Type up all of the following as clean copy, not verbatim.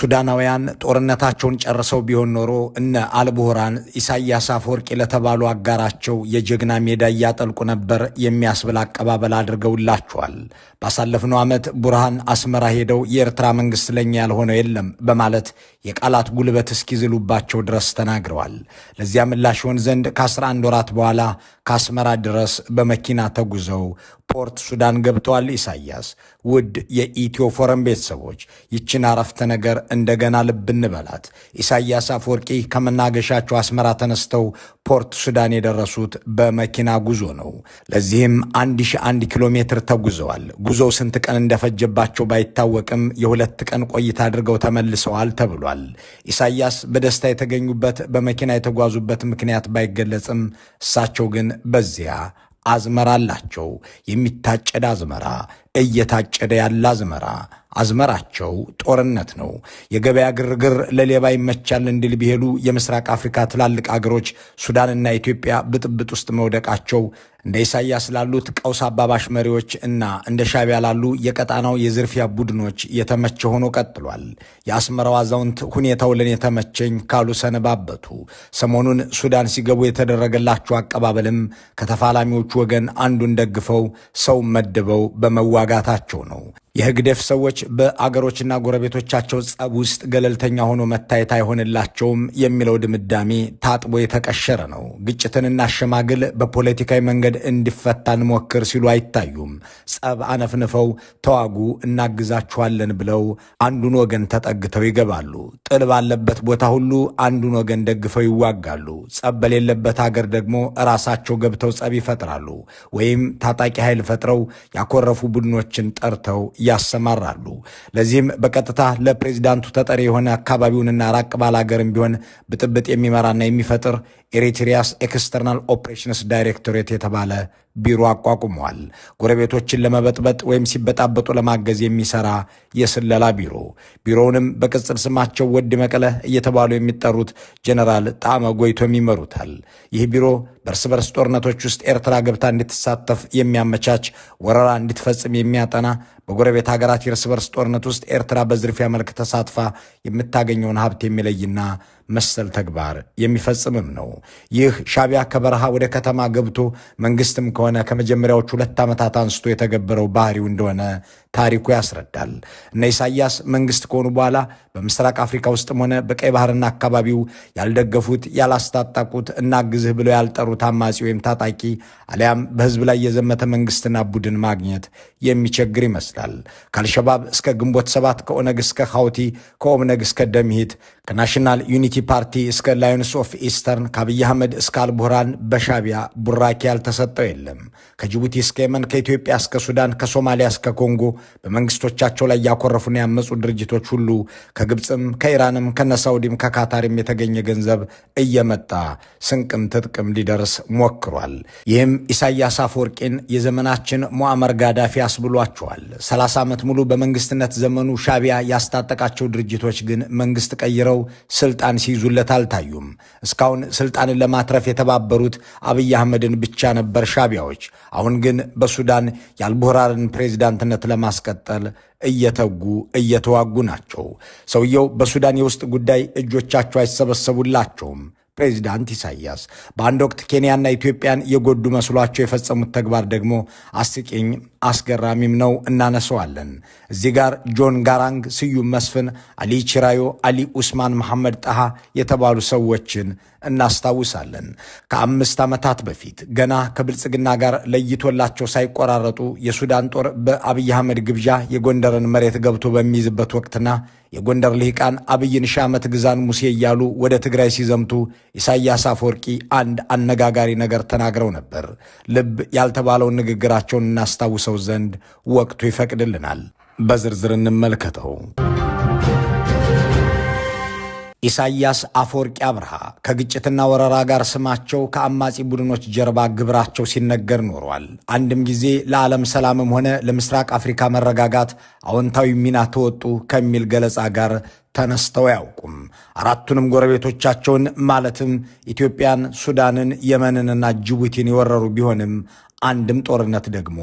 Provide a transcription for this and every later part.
ሱዳናውያን ጦርነታቸውን ጨርሰው ቢሆን ኖሮ እነ አልቡርሃን ኢሳያስ አፈወርቂ ለተባሉ አጋራቸው የጀግና ሜዳ እያጠልቁ ነበር የሚያስብል አቀባበል አድርገውላቸዋል። ባሳለፍነው ዓመት ቡርሃን አስመራ ሄደው የኤርትራ መንግስት ለኛ ያልሆነው የለም በማለት የቃላት ጉልበት እስኪዝሉባቸው ድረስ ተናግረዋል። ለዚያ ምላሽ ይሆን ዘንድ ከ11 ወራት በኋላ ከአስመራ ድረስ በመኪና ተጉዘው ፖርት ሱዳን ገብተዋል ኢሳያስ። ውድ የኢትዮ ፎረም ቤተሰቦች ይችን አረፍተ ነገር እንደገና ልብ እንበላት። ኢሳያስ አፈወርቂ ከመናገሻቸው አስመራ ተነስተው ፖርት ሱዳን የደረሱት በመኪና ጉዞ ነው። ለዚህም 1001 ኪሎ ሜትር ተጉዘዋል። ጉዞው ስንት ቀን እንደፈጀባቸው ባይታወቅም የ2 ቀን ቆይታ አድርገው ተመልሰዋል ተብሏል። ኢሳያስ በደስታ የተገኙበት በመኪና የተጓዙበት ምክንያት ባይገለጽም እሳቸው ግን በዚያ አዝመራ አላቸው። የሚታጨድ አዝመራ፣ እየታጨደ ያለ አዝመራ። አዝመራቸው ጦርነት ነው። የገበያ ግርግር ለሌባ ይመቻል እንዲል ቢሄዱ የምስራቅ አፍሪካ ትላልቅ አገሮች ሱዳንና ኢትዮጵያ ብጥብጥ ውስጥ መውደቃቸው እንደ ኢሳያስ ላሉት ቀውስ አባባሽ መሪዎች እና እንደ ሻዕቢያ ላሉ የቀጣናው የዝርፊያ ቡድኖች የተመቸ ሆኖ ቀጥሏል። የአስመራው አዛውንት ሁኔታው ለኔ ተመቸኝ ካሉ ሰነባበቱ። ሰሞኑን ሱዳን ሲገቡ የተደረገላቸው አቀባበልም ከተፋላሚዎቹ ወገን አንዱን ደግፈው ሰው መድበው በመዋጋታቸው ነው። የህግደፍ ሰዎች በአገሮችና ጎረቤቶቻቸው ጸብ ውስጥ ገለልተኛ ሆኖ መታየት አይሆንላቸውም የሚለው ድምዳሜ ታጥቦ የተቀሸረ ነው። ግጭትን እናሸማግል፣ በፖለቲካዊ መንገድ እንዲፈታ እንሞክር ሲሉ አይታዩም። ጸብ አነፍንፈው ተዋጉ፣ እናግዛችኋለን ብለው አንዱን ወገን ተጠግተው ይገባሉ። ጥል ባለበት ቦታ ሁሉ አንዱን ወገን ደግፈው ይዋጋሉ። ጸብ በሌለበት አገር ደግሞ ራሳቸው ገብተው ጸብ ይፈጥራሉ፣ ወይም ታጣቂ ኃይል ፈጥረው ያኮረፉ ቡድኖችን ጠርተው ያሰማራሉ። ለዚህም በቀጥታ ለፕሬዝዳንቱ ተጠሪ የሆነ አካባቢውንና ራቅ ባለ ሀገርም ቢሆን ብጥብጥ የሚመራና የሚፈጥር ኤሪትሪያስ ኤክስተርናል ኦፕሬሽንስ ዳይሬክቶሬት የተባለ ቢሮ አቋቁመዋል። ጎረቤቶችን ለመበጥበጥ ወይም ሲበጣበጡ ለማገዝ የሚሰራ የስለላ ቢሮ። ቢሮውንም በቅጽል ስማቸው ወዲ መቀለ እየተባሉ የሚጠሩት ጀነራል ጣዕመ ጎይቶም ይመሩታል። ይህ ቢሮ በእርስ በርስ ጦርነቶች ውስጥ ኤርትራ ገብታ እንድትሳተፍ የሚያመቻች፣ ወረራ እንድትፈጽም የሚያጠና፣ በጎረቤት ሀገራት የእርስ በርስ ጦርነት ውስጥ ኤርትራ በዝርፊያ መልክ ተሳትፋ የምታገኘውን ሀብት የሚለይና መሰል ተግባር የሚፈጽምም ነው። ይህ ሻዕቢያ ከበረሃ ወደ ከተማ ገብቶ መንግስትም ከሆነ ከመጀመሪያዎቹ 2 ዓመታት አንስቶ የተገበረው ባህሪው እንደሆነ ታሪኩ ያስረዳል። እነ ኢሳያስ መንግስት ከሆኑ በኋላ በምስራቅ አፍሪካ ውስጥም ሆነ በቀይ ባህርና አካባቢው ያልደገፉት፣ ያላስታጠቁት፣ እናግዝህ ብለው ያልጠሩት አማጺ ወይም ታጣቂ አሊያም በህዝብ ላይ የዘመተ መንግስትና ቡድን ማግኘት የሚቸግር ይመስላል። ከአልሸባብ እስከ ግንቦት 7፣ ከኦነግ እስከ ሐውቲ፣ ከኦብነግ እስከ ደምሂት፣ ከናሽናል ዩኒቲ ፓርቲ እስከ ላዮንስ ኦፍ ኢስተርን፣ ከአብይ አህመድ እስከ አልቡርሃን በሻዕቢያ ቡራኪ ያልተሰጠው የለም። ከጅቡቲ እስከ የመን፣ ከኢትዮጵያ እስከ ሱዳን፣ ከሶማሊያ እስከ ኮንጎ በመንግስቶቻቸው ላይ ያኮረፉና ያመፁ ድርጅቶች ሁሉ ከግብፅም ከኢራንም ከነሳውዲም ከካታርም የተገኘ ገንዘብ እየመጣ ስንቅም ትጥቅም ሊደርስ ሞክሯል። ይህም ኢሳያስ አፈወርቂን የዘመናችን ሙአመር ጋዳፊ አስብሏቸዋል። 30 ዓመት ሙሉ በመንግስትነት ዘመኑ ሻዕቢያ ያስታጠቃቸው ድርጅቶች ግን መንግስት ቀይረው ስልጣን ሲይዙለት አልታዩም። እስካሁን ስልጣንን ለማትረፍ የተባበሩት አብይ አህመድን ብቻ ነበር ሻዕቢያዎች። አሁን ግን በሱዳን የአልቡርሃንን ፕሬዝዳንትነት ለማስቀጠል እየተጉ እየተዋጉ ናቸው። ሰውየው በሱዳን የውስጥ ጉዳይ እጆቻቸው አይሰበሰቡላቸውም። ፕሬዚዳንት ኢሳያስ በአንድ ወቅት ኬንያና ኢትዮጵያን የጎዱ መስሏቸው የፈጸሙት ተግባር ደግሞ አስቂኝ አስገራሚም ነው፣ እናነሰዋለን። እዚህ ጋር ጆን ጋራንግ፣ ስዩም መስፍን፣ አሊ ቺራዮ፣ አሊ ኡስማን፣ መሐመድ ጣሃ የተባሉ ሰዎችን እናስታውሳለን። ከ5 ዓመታት በፊት ገና ከብልጽግና ጋር ለይቶላቸው ሳይቆራረጡ የሱዳን ጦር በአብይ አህመድ ግብዣ የጎንደርን መሬት ገብቶ በሚይዝበት ወቅትና የጎንደር ልሂቃን አብይን ሺህ ዓመት ግዛን ሙሴ እያሉ ወደ ትግራይ ሲዘምቱ ኢሳያስ አፈወርቂ አንድ አነጋጋሪ ነገር ተናግረው ነበር። ልብ ያልተባለውን ንግግራቸውን እናስታውሰው ዘንድ ወቅቱ ይፈቅድልናል። በዝርዝር እንመልከተው። ኢሳያስ አፈወርቂ አብርሃ ከግጭትና ወረራ ጋር ስማቸው ከአማጺ ቡድኖች ጀርባ ግብራቸው ሲነገር ኖሯል። አንድም ጊዜ ለዓለም ሰላምም ሆነ ለምስራቅ አፍሪካ መረጋጋት አዎንታዊ ሚና ተወጡ ከሚል ገለጻ ጋር ተነስተው አያውቁም። አራቱንም ጎረቤቶቻቸውን ማለትም ኢትዮጵያን፣ ሱዳንን፣ የመንንና ጅቡቲን የወረሩ ቢሆንም አንድም ጦርነት ደግሞ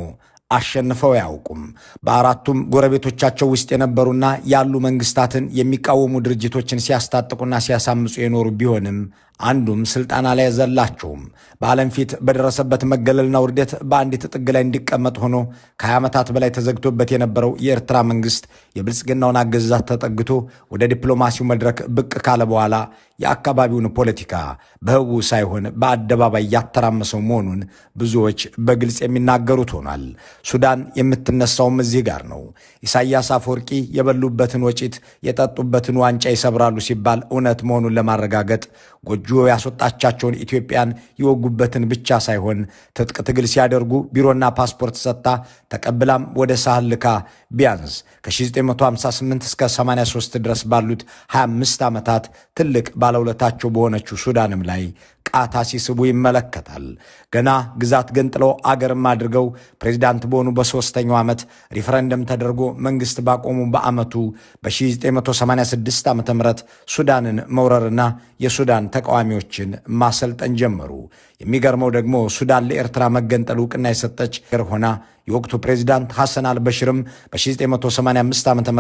አሸንፈው ያውቁም። በአራቱም ጎረቤቶቻቸው ውስጥ የነበሩና ያሉ መንግስታትን የሚቃወሙ ድርጅቶችን ሲያስታጥቁና ሲያሳምጹ የኖሩ ቢሆንም አንዱም ስልጣን ላይ ዘላቸውም። በዓለም ፊት በደረሰበት መገለልና ውርደት በአንዲት ጥግ ላይ እንዲቀመጥ ሆኖ ከ20 ዓመታት በላይ ተዘግቶበት የነበረው የኤርትራ መንግስት የብልጽግናውን አገዛዝ ተጠግቶ ወደ ዲፕሎማሲው መድረክ ብቅ ካለ በኋላ የአካባቢውን ፖለቲካ በህቡ ሳይሆን በአደባባይ ያተራመሰው መሆኑን ብዙዎች በግልጽ የሚናገሩት ሆኗል። ሱዳን የምትነሳውም እዚህ ጋር ነው። ኢሳያስ አፈወርቂ የበሉበትን ወጪት የጠጡበትን ዋንጫ ይሰብራሉ ሲባል እውነት መሆኑን ለማረጋገጥ ጎጆ ያስወጣቻቸውን ኢትዮጵያን ይወጉበትን ብቻ ሳይሆን ትጥቅ ትግል ሲያደርጉ ቢሮና ፓስፖርት ሰጥታ ተቀብላም ወደ ሳህል ልካ ቢያንስ ከ1958 እስከ 83 ድረስ ባሉት 25 ዓመታት ትልቅ ባለውለታቸው በሆነችው ሱዳንም ላይ ቃታ ሲስቡ ይመለከታል። ገና ግዛት ገንጥለው አገርም አድርገው ፕሬዚዳንት በሆኑ በ3ኛው ዓመት ሪፈረንደም ተደርጎ መንግስት ባቆሙ በዓመቱ በ1986 ዓ.ም ሱዳንን መውረርና የሱዳን ተቃዋሚዎችን ማሰልጠን ጀመሩ። የሚገርመው ደግሞ ሱዳን ለኤርትራ መገንጠል ዕውቅና የሰጠች አገር ሆና የወቅቱ ፕሬዚዳንት ሐሰን አልበሽርም በ1985 ዓ.ም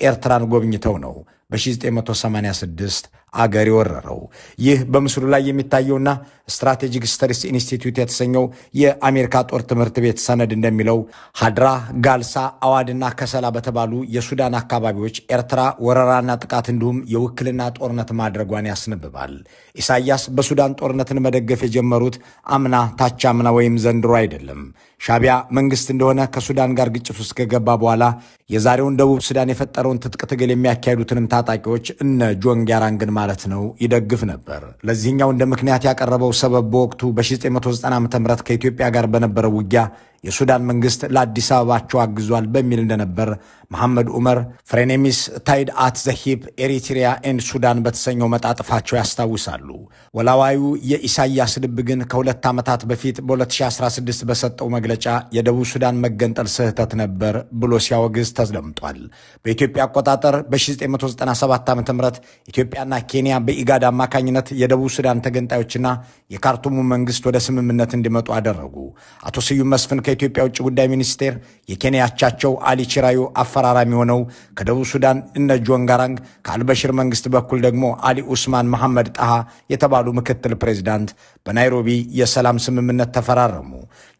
ኤርትራን ጎብኝተው ነው በ1986 አገር የወረረው። ይህ በምስሉ ላይ የሚታየውና ስትራቴጂክ ስተዲስ ኢንስቲትዩት የተሰኘው የአሜሪካ ጦር ትምህርት ቤት ሰነድ እንደሚለው ሀድራ፣ ጋልሳ፣ አዋድና ከሰላ በተባሉ የሱዳን አካባቢዎች ኤርትራ ወረራና ጥቃት እንዲሁም የውክልና ጦርነት ማድረጓን ያስነብባል። ኢሳያስ በሱዳን ጦርነትን መደገፍ የጀመሩት አምና ታች አምና ወይም ዘንድሮ አይደለም። ሻቢያ መንግስት እንደሆነ ከሱዳን ጋር ግጭት ውስጥ ከገባ በኋላ የዛሬውን ደቡብ ሱዳን የፈጠረውን ትጥቅ ትግል የሚያካሂዱትንም ታጣቂዎች እነ ጆን ጋራንግን ማለት ነው ይደግፍ ነበር። ለዚህኛው እንደ ምክንያት ያቀረበው ሰበብ በወቅቱ በ1990 ዓ.ም ከኢትዮጵያ ጋር በነበረው ውጊያ የሱዳን መንግስት ለአዲስ አበባቸው አግዟል በሚል እንደነበር መሐመድ ዑመር ፍሬኔሚስ ታይድ አት ዘ ሂፕ ኤሪትሪያ ኤንድ ሱዳን በተሰኘው መጣጥፋቸው ያስታውሳሉ። ወላዋዩ የኢሳያስ ልብ ግን ከ2 ዓመታት በፊት በ2016 በሰጠው መግለጫ የደቡብ ሱዳን መገንጠል ስህተት ነበር ብሎ ሲያወግዝ ተደምጧል። በኢትዮጵያ አቆጣጠር በ1997 ዓ.ም ኢትዮጵያና ኬንያ በኢጋድ አማካኝነት የደቡብ ሱዳን ተገንጣዮችና የካርቱሙ መንግስት ወደ ስምምነት እንዲመጡ አደረጉ። አቶ ስዩም መስፍን ከኢትዮጵያ ውጭ ጉዳይ ሚኒስቴር የኬንያ አቻቸው አሊ ቺራዩ አፈራራሚ ሆነው ከደቡብ ሱዳን እነ ጆን ጋራንግ ከአልበሽር መንግስት በኩል ደግሞ አሊ ኡስማን መሐመድ ጣሃ የተባሉ ምክትል ፕሬዝዳንት በናይሮቢ የሰላም ስምምነት ተፈራረሙ።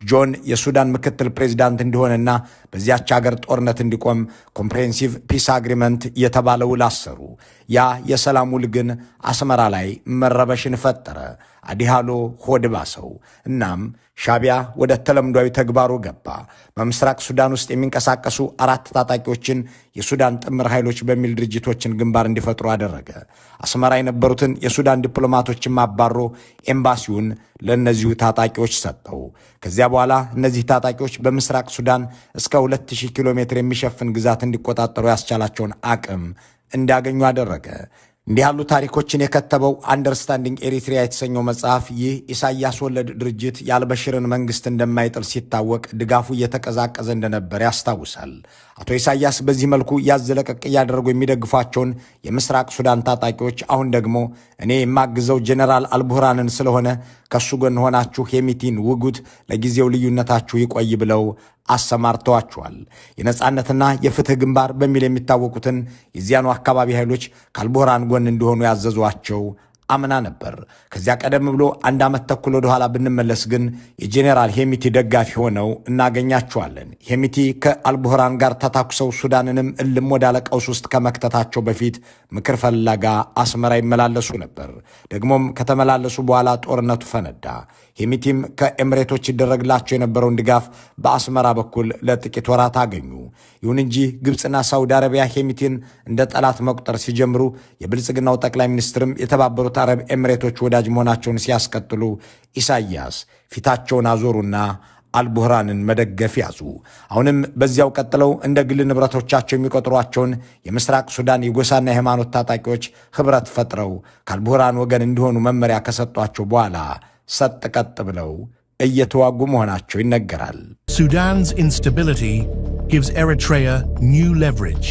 ጆን የሱዳን ምክትል ፕሬዝዳንት እንዲሆንና በዚያች ሀገር ጦርነት እንዲቆም ኮምፕሬሄንሲቭ ፒስ አግሪመንት የተባለ ውል አሰሩ። ያ የሰላም ውል ግን አስመራ ላይ መረበሽን ፈጠረ። አዲሃሎ ሆድ ባሰው። እናም ሻቢያ ወደ ተለምዷዊ ተግባሩ ገባ። በምስራቅ ሱዳን ውስጥ የሚንቀሳቀሱ 4 ታጣቂዎችን የሱዳን ጥምር ኃይሎች በሚል ድርጅቶችን ግንባር እንዲፈጥሩ አደረገ። አስመራ የነበሩትን የሱዳን ዲፕሎማቶችን አባሮ ኤምባሲውን ለእነዚሁ ታጣቂዎች ሰጠው። ከዚያ በኋላ እነዚህ ታጣቂዎች በምስራቅ ሱዳን እስከ 2000 ኪሎ ሜትር የሚሸፍን ግዛት እንዲቆጣጠሩ ያስቻላቸውን አቅም እንዲያገኙ አደረገ። እንዲህ ያሉ ታሪኮችን የከተበው አንደርስታንዲንግ ኤሪትሪያ የተሰኘው መጽሐፍ ይህ ኢሳያስ ወለድ ድርጅት የአልበሽርን መንግስት እንደማይጥል ሲታወቅ ድጋፉ እየተቀዛቀዘ እንደነበር ያስታውሳል። አቶ ኢሳያስ በዚህ መልኩ ያዝለቀቅ እያደረጉ የሚደግፏቸውን የምስራቅ ሱዳን ታጣቂዎች አሁን ደግሞ እኔ የማግዘው ጀነራል አልቡርሃንን ስለሆነ ከሱ ጎን ሆናችሁ ሄሚቲን ውጉት፣ ለጊዜው ልዩነታችሁ ይቆይ ብለው አሰማርተዋቸዋል። የነጻነትና የፍትህ ግንባር በሚል የሚታወቁትን የዚያኑ አካባቢ ኃይሎች ከአልቡርሃን ጎን እንዲሆኑ ያዘዟቸው አምና ነበር። ከዚያ ቀደም ብሎ 1 ዓመት ተኩል ወደ ኋላ ብንመለስ ግን የጄኔራል ሄሚቲ ደጋፊ ሆነው እናገኛቸዋለን። ሄሚቲ ከአልቡርሃን ጋር ተታኩሰው ሱዳንንም እልም ወዳለ ቀውስ ውስጥ ከመክተታቸው በፊት ምክር ፈላጋ አስመራ ይመላለሱ ነበር። ደግሞም ከተመላለሱ በኋላ ጦርነቱ ፈነዳ። ሄሚቲም ከኤምሬቶች ይደረግላቸው የነበረውን ድጋፍ በአስመራ በኩል ለጥቂት ወራት አገኙ። ይሁን እንጂ ግብፅና ሳውዲ አረቢያ ሄሚቲን እንደ ጠላት መቁጠር ሲጀምሩ የብልጽግናው ጠቅላይ ሚኒስትርም የተባበሩት አረብ ኤምሬቶች ወዳጅ መሆናቸውን ሲያስቀጥሉ ኢሳያስ ፊታቸውን አዞሩና አልቡርሃንን መደገፍ ያዙ። አሁንም በዚያው ቀጥለው እንደ ግል ንብረቶቻቸው የሚቆጥሯቸውን የምስራቅ ሱዳን የጎሳና የሃይማኖት ታጣቂዎች ህብረት ፈጥረው ከአልቡርሃን ወገን እንዲሆኑ መመሪያ ከሰጧቸው በኋላ ሰጥ ቀጥ ብለው እየተዋጉ መሆናቸው ይነገራል። Sudan's instability gives Eritrea new leverage.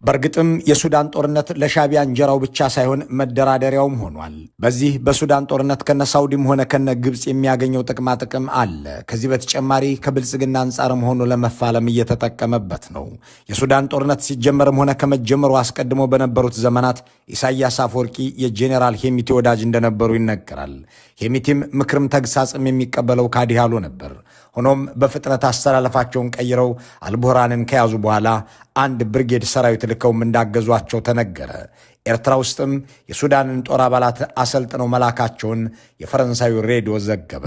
በእርግጥም የሱዳን ጦርነት ለሻቢያ እንጀራው ብቻ ሳይሆን መደራደሪያውም ሆኗል። በዚህ በሱዳን ጦርነት ከነ ሳውዲም ሆነ ከነ ግብፅ የሚያገኘው ጥቅማ ጥቅም አለ። ከዚህ በተጨማሪ ከብልጽግና አንጻርም ሆኖ ለመፋለም እየተጠቀመበት ነው። የሱዳን ጦርነት ሲጀመርም ሆነ ከመጀመሩ አስቀድሞ በነበሩት ዘመናት ኢሳያስ አፈወርቂ የጄኔራል ሄሚቲ ወዳጅ እንደነበሩ ይነገራል። ሄሚቲም ምክርም ተግሳጽም የሚቀበለው ካዲሃሎ ነበር። ሆኖም በፍጥነት አስተላለፋቸውን ቀይረው አልቡርሃንን ከያዙ በኋላ አንድ ብርጌድ ሰራዊት ልከውም እንዳገዟቸው ተነገረ። ኤርትራ ውስጥም የሱዳንን ጦር አባላት አሰልጥነው መላካቸውን የፈረንሳዩ ሬዲዮ ዘገበ።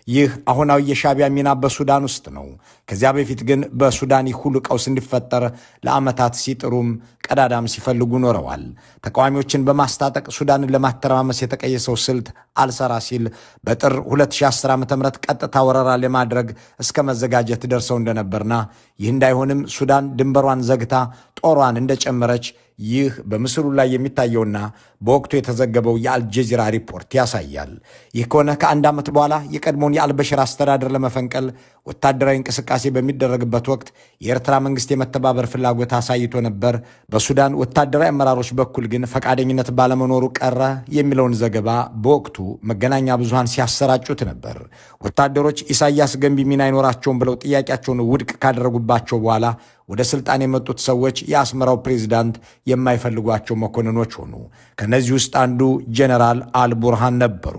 ይህ አሁናዊ የሻቢያ ሚና በሱዳን ውስጥ ነው። ከዚያ በፊት ግን በሱዳን ሁሉ ቀውስ እንዲፈጠር ለዓመታት ሲጥሩም ቀዳዳም ሲፈልጉ ኖረዋል። ተቃዋሚዎችን በማስታጠቅ ሱዳንን ለማተረማመስ የተቀየሰው ስልት አልሰራ ሲል በጥር 2010 ዓ.ም ቀጥታ ወረራ ለማድረግ እስከ መዘጋጀት ደርሰው እንደነበርና ይህ እንዳይሆንም ሱዳን ድንበሯን ዘግታ ጦሯን እንደጨመረች ይህ በምስሉ ላይ የሚታየውና በወቅቱ የተዘገበው የአልጀዚራ ሪፖርት ያሳያል። ይህ ከሆነ ከአንድ ዓመት በኋላ የቀድሞውን የአልበሽር አስተዳደር ለመፈንቀል ወታደራዊ እንቅስቃሴ በሚደረግበት ወቅት የኤርትራ መንግስት የመተባበር ፍላጎት አሳይቶ ነበር። በሱዳን ወታደራዊ አመራሮች በኩል ግን ፈቃደኝነት ባለመኖሩ ቀረ የሚለውን ዘገባ በወቅቱ መገናኛ ብዙሃን ሲያሰራጩት ነበር። ወታደሮች ኢሳያስ ገንቢ ሚና አይኖራቸውም ብለው ጥያቄያቸውን ውድቅ ካደረጉባቸው በኋላ ወደ ስልጣን የመጡት ሰዎች የአስመራው ፕሬዝዳንት የማይፈልጓቸው መኮንኖች ሆኑ። ከነዚህ ውስጥ አንዱ ጄኔራል አልቡርሃን ነበሩ።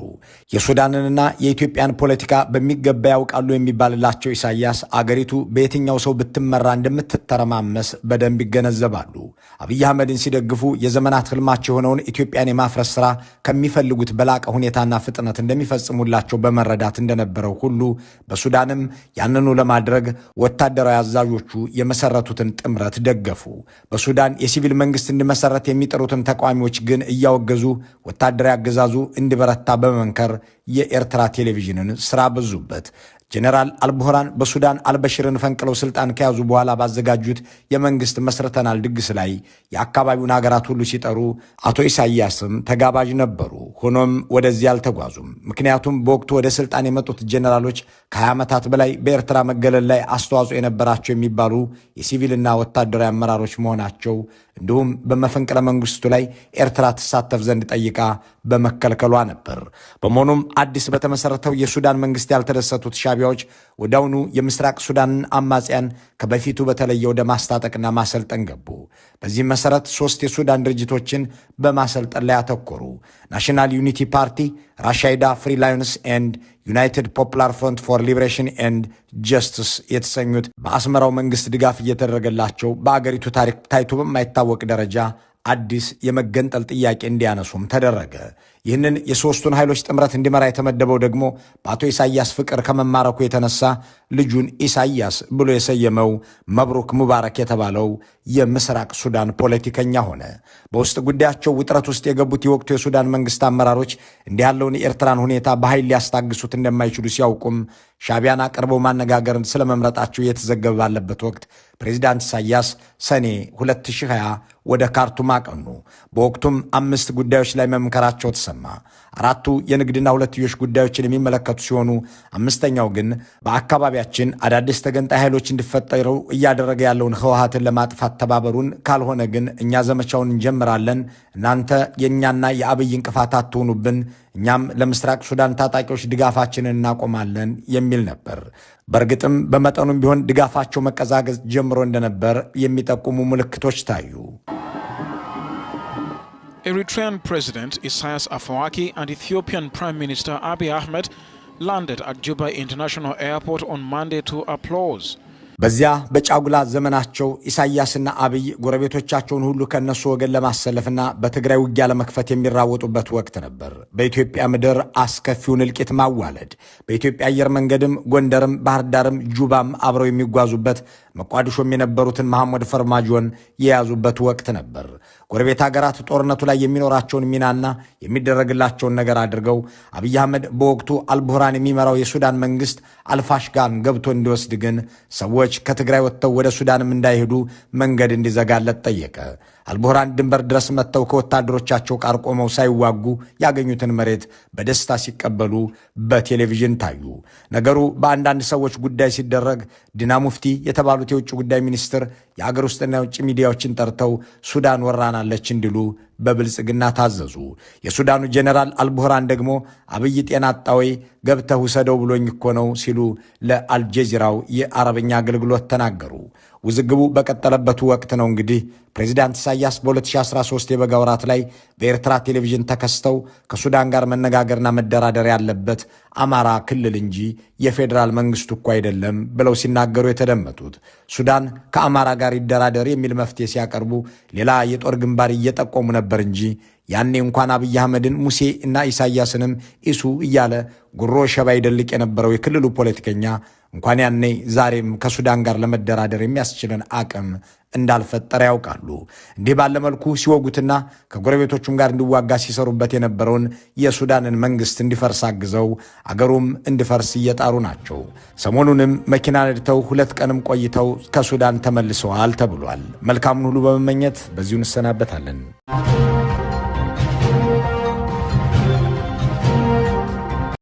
የሱዳንንና የኢትዮጵያን ፖለቲካ በሚገባ ያውቃሉ የሚባልላቸው ኢሳያስ አገሪቱ በየትኛው ሰው ብትመራ እንደምትተረማመስ በደንብ ይገነዘባሉ። አብይ አህመድን ሲደግፉ የዘመናት ህልማቸው የሆነውን ኢትዮጵያን የማፍረስ ሥራ ከሚፈልጉት በላቀ ሁኔታና ፍጥነት እንደሚፈጽሙላቸው በመረዳት እንደነበረው ሁሉ በሱዳንም ያንኑ ለማድረግ ወታደራዊ አዛዦቹ የመሰረቱትን ጥምረት ደገፉ። በሱዳን የሲቪል መንግስት እንዲመሰረት የሚጠሩትን ተቃዋሚዎች ግን እያወገዙ ወታደራዊ አገዛዙ እንዲበረታ በመንከር የኤርትራ ቴሌቪዥንን ስራ በዙበት። ጄኔራል አልቡርሃን በሱዳን አልበሽርን ፈንቅለው ስልጣን ከያዙ በኋላ ባዘጋጁት የመንግስት መስርተናል ድግስ ላይ የአካባቢውን ሀገራት ሁሉ ሲጠሩ አቶ ኢሳያስም ተጋባዥ ነበሩ። ሆኖም ወደዚህ አልተጓዙም። ምክንያቱም በወቅቱ ወደ ስልጣን የመጡት ጄኔራሎች ከ20 ዓመታት በላይ በኤርትራ መገለል ላይ አስተዋጽኦ የነበራቸው የሚባሉ የሲቪልና ወታደራዊ አመራሮች መሆናቸው እንዲሁም በመፈንቅለ መንግስቱ ላይ ኤርትራ ትሳተፍ ዘንድ ጠይቃ በመከልከሏ ነበር። በመሆኑም አዲስ በተመሰረተው የሱዳን መንግስት ያልተደሰቱት ሻቢያዎች ወዳውኑ የምስራቅ ሱዳንን አማጽያን ከበፊቱ በተለየ ወደ ማስታጠቅና ማሰልጠን ገቡ። በዚህ መሰረት 3 የሱዳን ድርጅቶችን በማሰልጠን ላይ አተኮሩ። ናሽናል ዩኒቲ ፓርቲ፣ ራሻይዳ ፍሪ ላዮንስ ኤንድ ዩናይትድ ፖፑላር ፍሮንት ፎር ሊበሬሽን ኤንድ ጀስቲስ የተሰኙት በአስመራው መንግስት ድጋፍ እየተደረገላቸው በአገሪቱ ታሪክ ታይቶ በማይታወቅ ደረጃ አዲስ የመገንጠል ጥያቄ እንዲያነሱም ተደረገ። ይህንን የሶስቱን ኃይሎች ጥምረት እንዲመራ የተመደበው ደግሞ በአቶ ኢሳያስ ፍቅር ከመማረኩ የተነሳ ልጁን ኢሳያስ ብሎ የሰየመው መብሩክ ሙባረክ የተባለው የምስራቅ ሱዳን ፖለቲከኛ ሆነ። በውስጥ ጉዳያቸው ውጥረት ውስጥ የገቡት የወቅቱ የሱዳን መንግስት አመራሮች እንዲህ ያለውን የኤርትራን ሁኔታ በኃይል ሊያስታግሱት እንደማይችሉ ሲያውቁም ሻቢያን አቅርበው ማነጋገርን ስለመምረጣቸው እየተዘገበ ባለበት ወቅት ፕሬዚዳንት ኢሳያስ ሰኔ 2020 ወደ ካርቱም አቀኑ። በወቅቱም 5 ጉዳዮች ላይ መምከራቸው ተሰማ። 4ቱ የንግድና ሁለትዮሽ ጉዳዮችን የሚመለከቱ ሲሆኑ 5ኛው ግን በአካባቢያችን አዳዲስ ተገንጣይ ኃይሎች እንዲፈጠሩ እያደረገ ያለውን ህወሓትን ለማጥፋት ተባበሩን፣ ካልሆነ ግን እኛ ዘመቻውን እንጀምራለን፣ እናንተ የእኛና የአብይ እንቅፋት አትሆኑብን፣ እኛም ለምስራቅ ሱዳን ታጣቂዎች ድጋፋችንን እናቆማለን የሚል ነበር። በእርግጥም በመጠኑም ቢሆን ድጋፋቸው መቀዛቀዝ ጀምሮ እንደነበር የሚጠቁሙ ምልክቶች ታዩ። Eritrean President Isaias Afwerki and Ethiopian Prime Minister Abiy Ahmed landed at Juba International Airport on Monday to applause. በዚያ በጫጉላ ዘመናቸው ኢሳያስና አብይ ጎረቤቶቻቸውን ሁሉ ከነሱ ወገን ለማሰለፍና በትግራይ ውጊያ ለመክፈት የሚራወጡበት ወቅት ነበር። በኢትዮጵያ ምድር አስከፊውን እልቂት ማዋለድ፣ በኢትዮጵያ አየር መንገድም ጎንደርም፣ ባህር ዳርም፣ ጁባም አብረው የሚጓዙበት መቋዲሾም የነበሩትን መሐመድ ፈርማጆን የያዙበት ወቅት ነበር። ጎረቤት ሀገራት ጦርነቱ ላይ የሚኖራቸውን ሚናና የሚደረግላቸውን ነገር አድርገው አብይ አህመድ በወቅቱ አልቡርሃን የሚመራው የሱዳን መንግስት አልፋሽጋን ገብቶ እንዲወስድ ግን ሰዎች ከትግራይ ወጥተው ወደ ሱዳንም እንዳይሄዱ መንገድ እንዲዘጋለት ጠየቀ። አልቡርሃን ድንበር ድረስ መጥተው ከወታደሮቻቸው ጋር ቆመው ሳይዋጉ ያገኙትን መሬት በደስታ ሲቀበሉ በቴሌቪዥን ታዩ። ነገሩ በአንዳንድ ሰዎች ጉዳይ ሲደረግ ዲና ሙፍቲ የተባሉት የውጭ ጉዳይ ሚኒስትር የአገር ውስጥና የውጭ ሚዲያዎችን ጠርተው ሱዳን ወራናለች እንዲሉ በብልጽግና ታዘዙ። የሱዳኑ ጄኔራል አልቡርሃን ደግሞ አብይ ጤና አጣወይ ገብተህ ውሰደው ብሎኝ እኮ ነው ሲሉ ለአልጀዚራው የአረብኛ አገልግሎት ተናገሩ። ውዝግቡ በቀጠለበት ወቅት ነው እንግዲህ ፕሬዚዳንት ኢሳያስ በ2013 የበጋ ወራት ላይ በኤርትራ ቴሌቪዥን ተከስተው ከሱዳን ጋር መነጋገርና መደራደር ያለበት አማራ ክልል እንጂ የፌዴራል መንግስቱ እኮ አይደለም ብለው ሲናገሩ የተደመጡት። ሱዳን ከአማራ ጋር ይደራደር የሚል መፍትሄ ሲያቀርቡ ሌላ የጦር ግንባር እየጠቆሙ ነበር እንጂ ያኔ እንኳን አብይ አህመድን ሙሴ እና ኢሳያስንም ኢሱ እያለ ጉሮ ሸባ ይደልቅ የነበረው የክልሉ ፖለቲከኛ እንኳን ያኔ ዛሬም ከሱዳን ጋር ለመደራደር የሚያስችልን አቅም እንዳልፈጠረ ያውቃሉ። እንዲህ ባለ መልኩ ሲወጉትና ከጎረቤቶቹም ጋር እንዲዋጋ ሲሰሩበት የነበረውን የሱዳንን መንግስት እንዲፈርስ አግዘው አገሩም እንዲፈርስ እየጣሩ ናቸው። ሰሞኑንም መኪና ነድተው 2 ቀንም ቆይተው ከሱዳን ተመልሰዋል ተብሏል። መልካሙን ሁሉ በመመኘት በዚሁ እንሰናበታለን።